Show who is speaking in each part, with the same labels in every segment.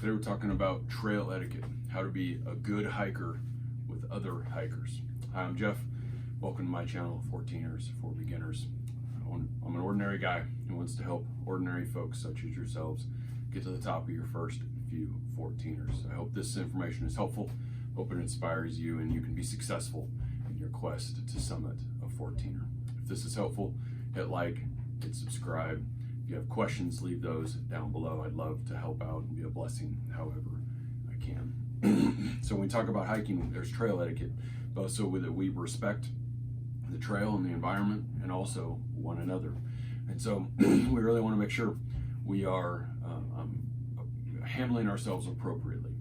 Speaker 1: Today we're talking about trail etiquette, how to be a good hiker with other hikers. Hi, I'm Jeff. Welcome to my channel, 14ers for Beginners. I'm an ordinary guy who wants to help ordinary folks such as yourselves get to the top of your first few 14ers. I hope this information is helpful. Hope it inspires you and you can be successful in your quest to summit a 14er. If this is helpful, hit like, hit subscribe. If you have questions, leave those down below. I'd love to help out and be a blessing however I can. So when we talk about hiking, there's trail etiquette, but also with it we respect the trail and the environment and also one another. And so we really want to make sure we are handling ourselves appropriately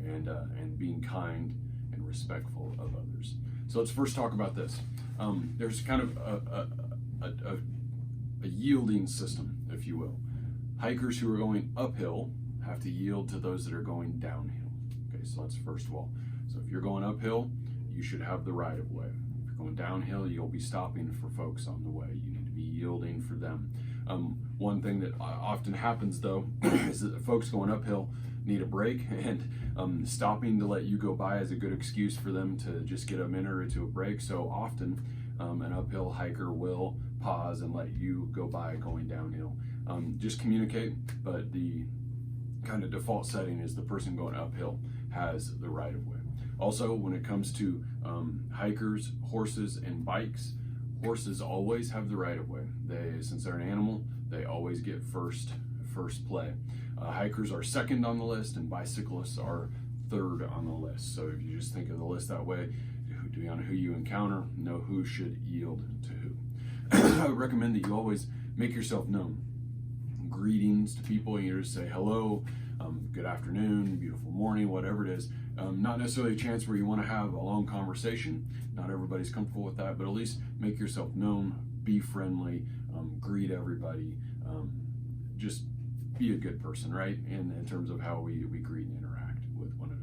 Speaker 1: and being kind and respectful of others. So let's first talk about this. There's kind of a yielding system, if you will. Hikers who are going uphill have to yield to those that are going downhill. Okay, so that's first of all. So if you're going uphill, you should have the right of way. If you're going downhill, you'll be stopping for folks on the way. You need to be yielding for them. One thing that often happens though is that folks going uphill need a break, and stopping to let you go by is a good excuse for them to just get a minute or two of break. So often an uphill hiker will pause and let you go by going downhill. Just communicate, but the kind of default setting is the person going uphill has the right of way. Also, when it comes to hikers, horses, and bikes, horses always have the right of way. Since they're an animal, they always get first play. Hikers are second on the list, and bicyclists are third on the list. So if you just think of the list that way, depending on who you encounter, know who should yield to who. I would recommend that you always make yourself known. Greetings to people, you just say hello, good afternoon, beautiful morning, whatever it is. Not necessarily a chance where you want to have a long conversation. Not everybody's comfortable with that, but at least make yourself known, be friendly, greet everybody, just be a good person, right? In terms of how we greet and interact with one another.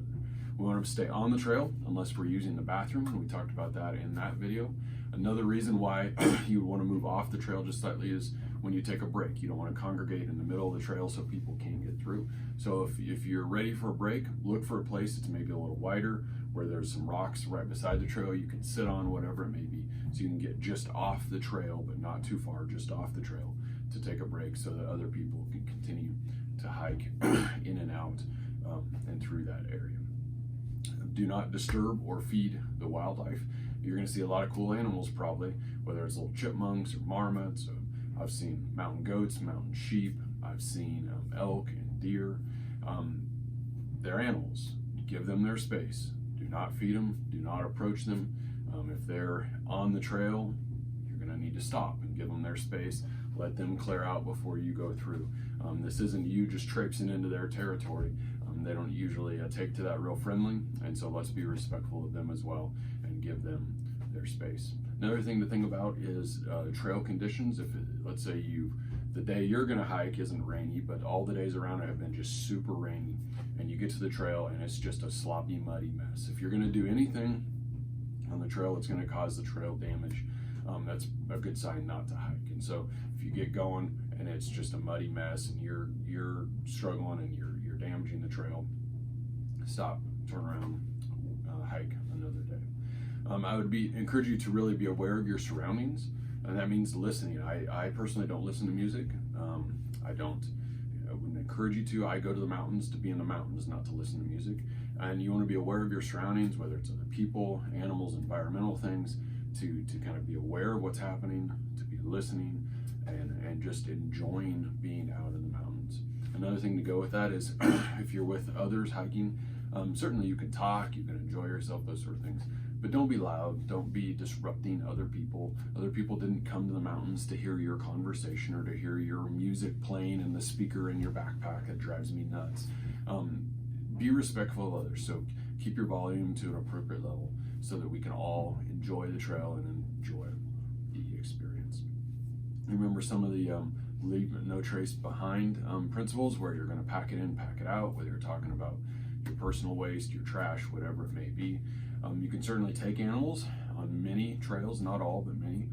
Speaker 1: We want to stay on the trail unless we're using the bathroom, and we talked about that in that video. Another reason why you want to move off the trail just slightly is when you take a break. You don't want to congregate in the middle of the trail so people can't get through. So if you're ready for a break, look for a place that's maybe a little wider, where there's some rocks right beside the trail you can sit on, whatever it may be, so you can get just off the trail, but not too far, just off the trail, to take a break so that other people can continue to hike in and out and through that area. Do not disturb or feed the wildlife. You're going to see a lot of cool animals probably, whether it's little chipmunks or marmots. I've seen mountain goats, mountain sheep. I've seen elk and deer. They're animals. Give them their space. Do not feed them. Do not approach them. If they're on the trail, you're going to need to stop and give them their space. Let them clear out before you go through. This isn't you just traipsing into their territory. They don't usually take to that real friendly, and so let's be respectful of them as well and give them their space. Another thing to think about is trail conditions. Let's say the day you're going to hike isn't rainy, but all the days around it have been just super rainy, and you get to the trail and it's just a sloppy, muddy mess. If you're going to do anything on the trail that's going to cause the trail damage, that's a good sign not to hike. And so if you get going and it's just a muddy mess and you're struggling and you're damaging the trail, stop, turn around, hike another day. I would encourage you to really be aware of your surroundings, and that means listening. I personally don't listen to music. I wouldn't encourage you to. I go to the mountains to be in the mountains, not to listen to music. And you want to be aware of your surroundings, whether it's other people, animals, environmental things, to kind of be aware of what's happening, to be listening, and just enjoying being out in the mountains. Another thing to go with that is if you're with others hiking, certainly you can talk, you can enjoy yourself, those sort of things, but don't be loud, don't be disrupting other people. Other people didn't come to the mountains to hear your conversation or to hear your music playing in the speaker in your backpack. That drives me nuts. Be respectful of others, so keep your volume to an appropriate level so that we can all enjoy the trail and enjoy the experience. Remember some of the leave no trace behind principles, where you're going to pack it in, pack it out, whether you're talking about your personal waste, your trash, whatever it may be. You can certainly take animals on many trails, not all, but many.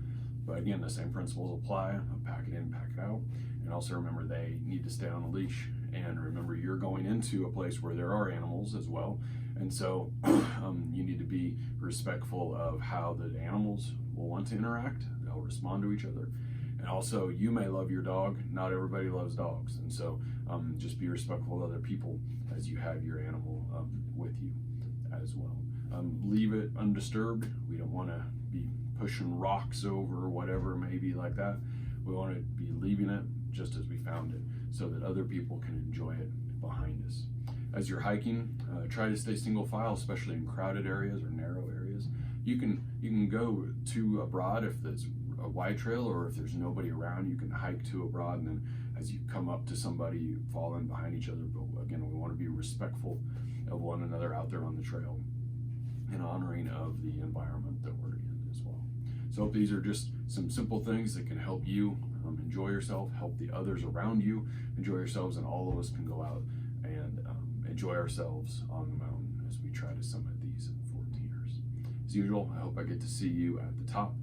Speaker 1: But again, the same principles apply. Pack it in, pack it out. And also remember, they need to stay on a leash And remember, you're going into a place where there are animals as well. And so you need to be respectful of how the animals will want to interact. They'll respond to each other. And also, you may love your dog. Not everybody loves dogs. And so just be respectful of other people as you have your animal with you as well. Leave it undisturbed. We don't want to be pushing rocks over or whatever, maybe like that. We want to be leaving it just as we found it so that other people can enjoy it behind us. As you're hiking, try to stay single file, especially in crowded areas or narrow areas. You can go to a broad if there's a wide trail, or if there's nobody around, you can hike to a broad, and then as you come up to somebody, you fall in behind each other. But again, we want to be respectful of one another out there on the trail and honoring of the environment that we're in as well. So these are just some simple things that can help you enjoy yourself, help the others around you enjoy yourselves, and all of us can go out and enjoy ourselves on the mountain as we try to summit these 14ers. As usual, I hope I get to see you at the top.